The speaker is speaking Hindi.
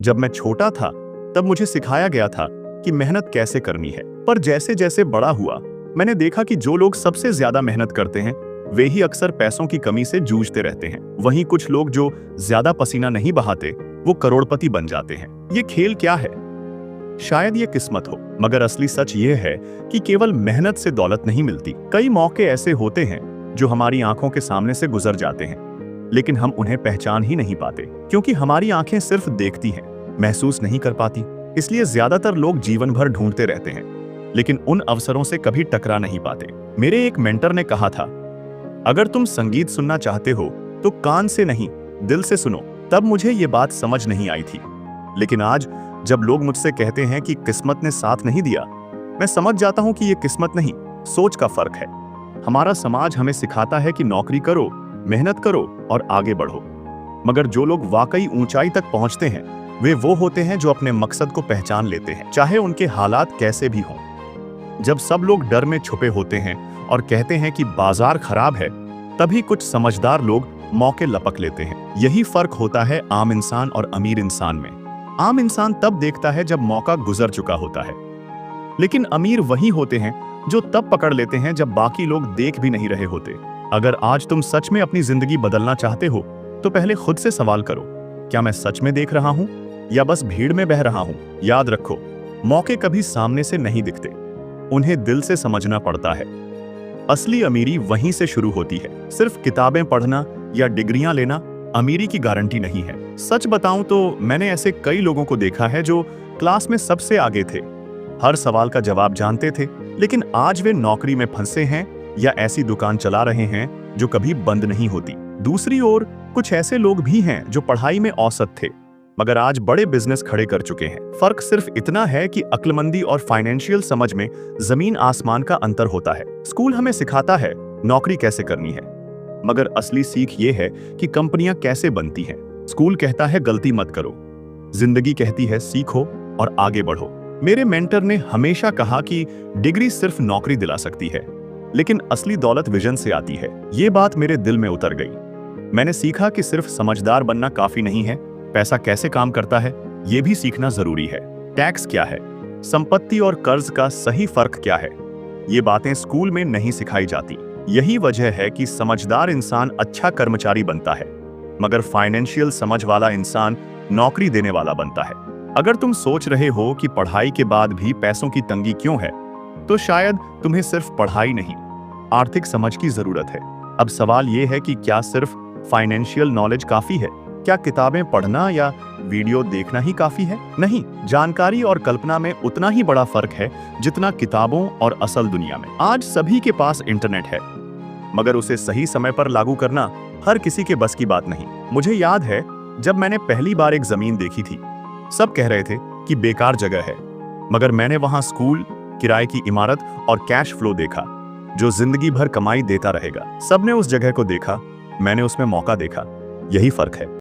जब मैं छोटा था तब मुझे सिखाया गया था कि मेहनत कैसे करनी है, पर जैसे जैसे बड़ा हुआ मैंने देखा कि जो लोग सबसे ज्यादा मेहनत करते हैं वे ही अक्सर पैसों की कमी से जूझते रहते हैं। वहीं कुछ लोग जो ज्यादा पसीना नहीं बहाते वो करोड़पति बन जाते हैं। ये खेल क्या है? शायद ये किस्मत हो, मगर असली सच ये है कि केवल मेहनत से दौलत नहीं मिलती। कई मौके ऐसे होते हैं जो हमारी आंखों के सामने से गुजर जाते हैं, लेकिन हम उन्हें पहचान ही नहीं पाते, क्योंकि हमारी आंखें सिर्फ देखती हैं, महसूस नहीं कर पाती। इसलिए ज्यादातर लोग जीवन भर ढूंढते रहते हैं, लेकिन उन अवसरों से कभी टकरा नहीं पाते। मेरे एक मेंटर ने कहा था, अगर तुम संगीत सुनना चाहते हो तो कान से नहीं, दिल से सुनो। तब मुझे ये बात समझ नहीं आई थी, लेकिन आज जब लोग मुझसे कहते हैं कि किस्मत ने साथ नहीं दिया, मैं समझ जाता हूं कि ये किस्मत नहीं, सोच का फर्क है। हमारा समाज हमें सिखाता है कि नौकरी करो, मेहनत करो और आगे बढ़ो, मगर जो लोग वाकई ऊंचाई तक पहुंचते हैं वे वो होते हैं जो अपने मकसद को पहचान लेते हैं, चाहे उनके हालात कैसे भी हों। जब सब लोग डर में छुपे होते हैं और कहते हैं कि बाजार खराब है, तभी कुछ समझदार लोग मौके लपक लेते हैं। यही फर्क होता है आम इंसान और अमीर इंसान में। आम इंसान तब देखता है जब मौका गुजर चुका होता है, लेकिन अमीर वही होते हैं जो तब पकड़ लेते हैं जब बाकी लोग देख भी नहीं रहे होते। अगर आज तुम सच में अपनी जिंदगी बदलना चाहते हो तो पहले खुद से सवाल करो, क्या मैं सच में देख रहा हूं या बस भीड़ में बह रहा हूं? याद रखो, मौके कभी सामने से नहीं दिखते, उन्हें दिल से समझना पड़ता है। असली अमीरी वहीं से शुरू होती है। सिर्फ किताबें पढ़ना या डिग्रियां लेना अमीरी की गारंटी नहीं है। सच बताऊं तो मैंने ऐसे कई लोगों को देखा है जो क्लास में सबसे आगे थे, हर सवाल का जवाब जानते थे, लेकिन आज वे नौकरी में फंसे हैं या ऐसी दुकान चला रहे हैं जो कभी बंद नहीं होती। दूसरी ओर कुछ ऐसे लोग भी हैं जो पढ़ाई में औसत थे मगर आज बड़े बिजनेस खड़े कर चुके हैं। फर्क सिर्फ इतना है कि अक्लमंदी और फाइनेंशियल समझ में जमीन आसमान का अंतर होता है। स्कूल हमें सिखाता है नौकरी कैसे करनी है, मगर असली सीख ये है कि कंपनियां कैसे बनती हैं। स्कूल कहता है गलती मत करो, जिंदगी कहती है सीखो और आगे बढ़ो। मेरे मेंटर ने हमेशा कहा कि डिग्री सिर्फ नौकरी दिला सकती है, लेकिन असली दौलत विजन से आती है। ये बात मेरे दिल में उतर गई। मैंने सीखा कि सिर्फ समझदार बनना काफी नहीं है, पैसा कैसे काम करता है ये भी सीखना जरूरी है। टैक्स क्या है, संपत्ति और कर्ज का सही फर्क क्या है, ये बातें स्कूल में नहीं सिखाई जाती। यही वजह है कि समझदार इंसान अच्छा कर्मचारी बनता है, मगर फाइनेंशियल समझ वाला इंसान नौकरी देने वाला बनता है। अगर तुम सोच रहे हो कि पढ़ाई के बाद भी पैसों की तंगी क्यों है, तो शायद तुम्हें सिर्फ पढ़ाई नहीं, आर्थिक समझ की जरूरत है। अब सवाल यह है कि क्या सिर्फ फाइनेंशियल नॉलेज काफी है? क्या किताबें पढ़ना या वीडियो देखना ही काफी है? नहीं, जानकारी और कल्पना में उतना ही बड़ा फर्क है जितना किताबों और असल दुनिया में। आज सभी के पास इंटरनेट है, मगर उसे सही समय पर लागू करना हर किसी के बस की बात नहीं। मुझे याद है जब मैंने पहली बार एक जमीन देखी थी, सब कह रहे थे कि बेकार जगह है, मगर मैंने वहां स्कूल, किराए की इमारत और कैश फ्लो देखा जो जिंदगी भर कमाई देता रहेगा। सबने उस जगह को देखा, मैंने उसमें मौका देखा। यही फर्क है।